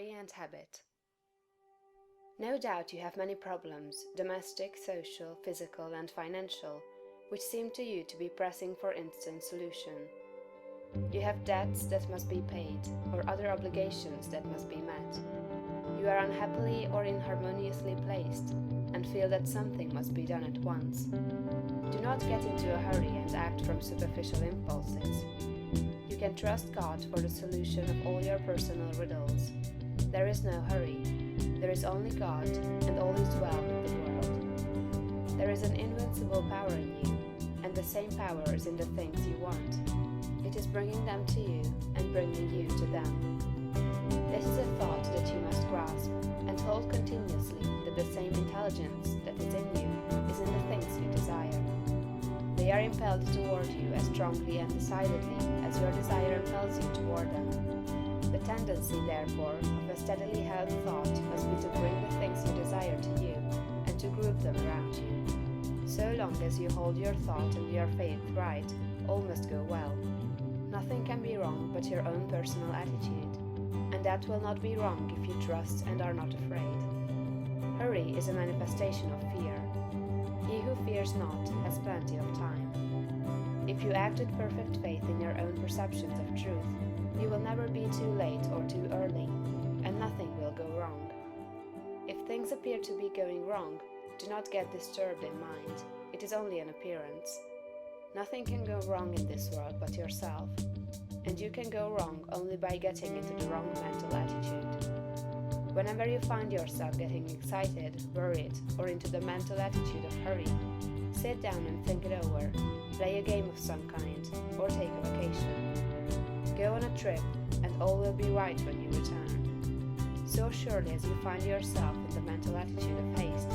Hurry and Habit. No doubt you have many problems, domestic, social, physical, and financial, which seem to you to be pressing for instant solution. You have debts that must be paid, or other obligations that must be met. You are unhappily or inharmoniously placed, and feel that something must be done at once. Do not get into a hurry and act from superficial impulses. You can trust God for the solution of all your personal riddles. There is no hurry. There is only God, and all is well with the world. There is an invincible power in you, and the same power is in the things you want. It is bringing them to you, and bringing you to them. This is a thought that you must grasp, and hold continuously that the same intelligence that is in you is in the things you desire. They are impelled toward you as strongly and decidedly as your desire impels you toward them. The tendency, therefore, of a steadily held thought must be to bring the things you desire to you, and to group them around you. So long as you hold your thought and your faith right, all must go well. Nothing can be wrong but your own personal attitude, and that will not be wrong if you trust and are not afraid. Hurry is a manifestation of fear. He who fears not has plenty of time. If you act with perfect faith in your own perceptions of truth, you will never be too late or too early, and nothing will go wrong. If things appear to be going wrong, do not get disturbed in mind. It is only an appearance. Nothing can go wrong in this world but yourself, and you can go wrong only by getting into the wrong mental attitude. Whenever you find yourself getting excited, worried, or into the mental attitude of hurry, sit down and think it over, play a game of some kind, or take a vacation. Go on a trip, and all will be right when you return. So surely as you find yourself in the mental attitude of haste,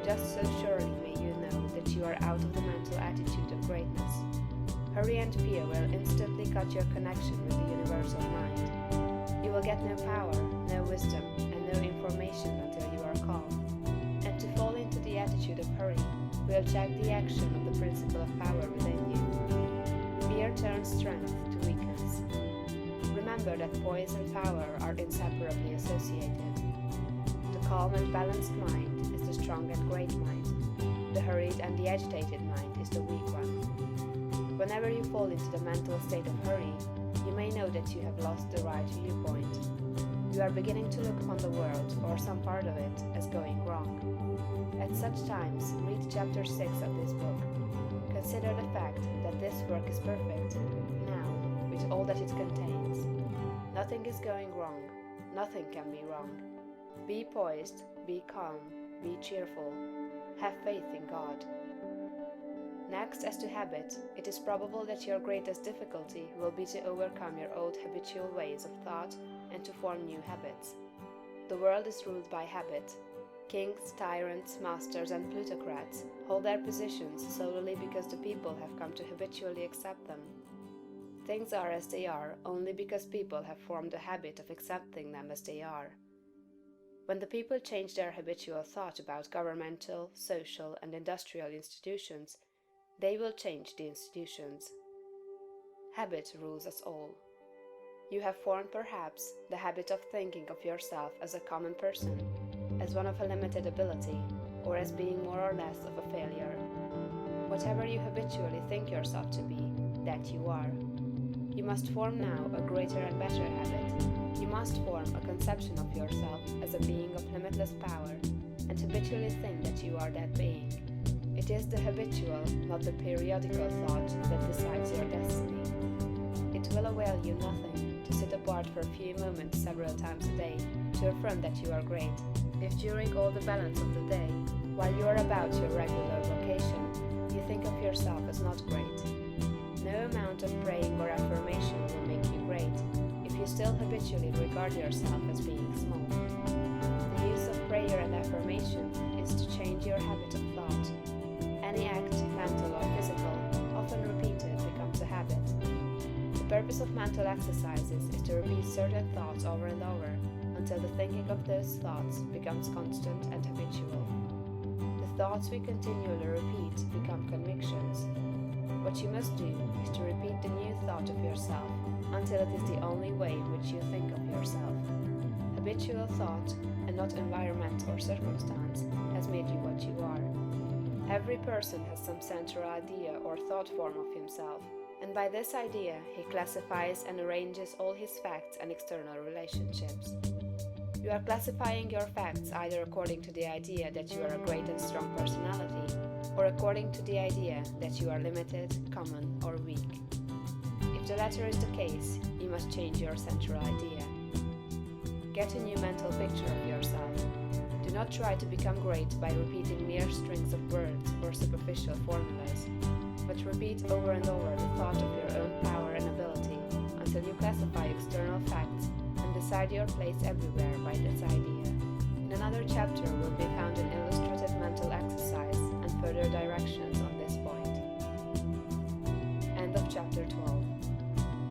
just so surely may you know that you are out of the mental attitude of greatness. Hurry and fear will instantly cut your connection with the universal mind. You will get no power, no wisdom, and no information until you are calm. And to fall into the attitude of hurry will check the action of the principle of power within you. Fear turns strength to weakness. Remember that poise and power are inseparably associated. The calm and balanced mind is the strong and great mind. The hurried and the agitated mind is the weak one. Whenever you fall into the mental state of hurry, you may know that you have lost the right viewpoint. You are beginning to look upon the world, or some part of it, as going wrong. At such times, read chapter 6 of this book. Consider the fact that this work is perfect, now, with all that it contains. Nothing is going wrong. Nothing can be wrong. Be poised, be calm, be cheerful. Have faith in God. Next, as to habit, it is probable that your greatest difficulty will be to overcome your old habitual ways of thought and to form new habits. The world is ruled by habit. Kings, tyrants, masters, and plutocrats hold their positions solely because the people have come to habitually accept them. Things are as they are only because people have formed a habit of accepting them as they are. When the people change their habitual thought about governmental, social, and industrial institutions, they will change the institutions. Habit rules us all. You have formed, perhaps, the habit of thinking of yourself as a common person, as one of a limited ability, or as being more or less of a failure. Whatever you habitually think yourself to be, that you are. You must form now a greater and better habit. You must form a conception of yourself as a being of limitless power, and habitually think that you are that being. It is the habitual, not the periodical thought that decides your destiny. It will avail you nothing to sit apart for a few moments several times a day to affirm that you are great, if during all the balance of the day, while you are about your regular vocation, you think of yourself as not great. No amount of praying or affirmation will make you great, if you still habitually regard yourself as being small. The use of prayer and affirmation is to change your habit of thought. Any act, mental or physical, often repeated, becomes a habit. The purpose of mental exercises is to repeat certain thoughts over and over, until the thinking of those thoughts becomes constant and habitual. The thoughts we continually repeat become convictions. What you must do is to repeat the new thought of yourself until it is the only way in which you think of yourself. habitual thought, and not environment or circumstance, has made you what you are. Every person has some central idea or thought form of himself, and by this idea he classifies and arranges all his facts and external relationships. You are classifying your facts either according to the idea that you are a great and strong personality, or according to the idea that you are limited, common, or weak. If the latter is the case, you must change your central idea. Get a new mental picture of yourself. Do not try to become great by repeating mere strings of words or superficial formulas, but repeat over and over the thought of your own power and ability until you classify external facts and decide your place everywhere by this idea. In another chapter will be found an illustrative mental exercise and further directions on this point. End of chapter 12.